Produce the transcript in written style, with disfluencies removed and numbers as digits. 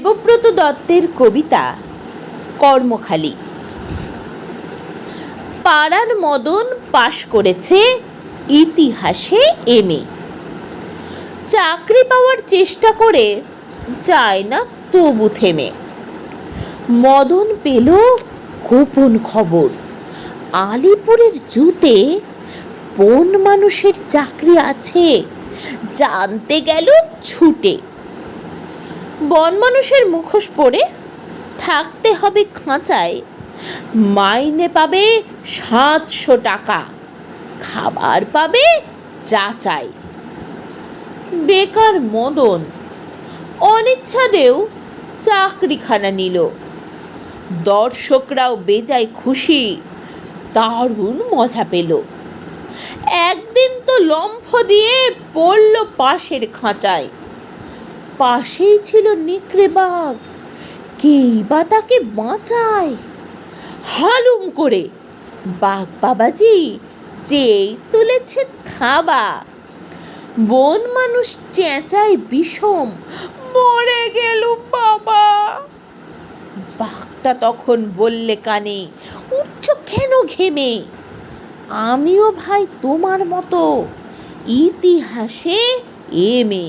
দেবব্রত দত্তের কবিতা কর্মখালি। পাড়ার মদন পাশ করেছে ইতিহাসে এমএ। চাকরি পাওয়ার চেষ্টা করে যায় না তবু থেমে। মদন পেল গোপন খবর, আলিপুরের জুতে বন মানুষের চাকরি আছে। জানতে গেল ছুটে। বন মানুষের মুখোশ পরে থাকতে হবে খাঁচায়, মাইনে পাবে 700 টাকা, খাবার পাবে যাচাই। বেকার মদন অনিচ্ছাদেও চাকরিখানা নিল। দর্শকরাও বেজায় খুশি, দারুণ মজা পেল। একদিন তো লম্ফ দিয়ে পড়ল পাশের খাঁচায়। পাশেই ছিল নেকড়ে বাঘ, কেই বা তাকে বাঁচায়। হালুম করে বাঘ বাবাজি যেই তুলেছে থাবা। বন মানুষ চেঁচায় বিষম, মরে গেলুম বাবা। বাঘটা তখন বললে কানে, উঠছ কেন ঘেমে? আমিও ভাই তোমার মতো ইতিহাসে এমএ।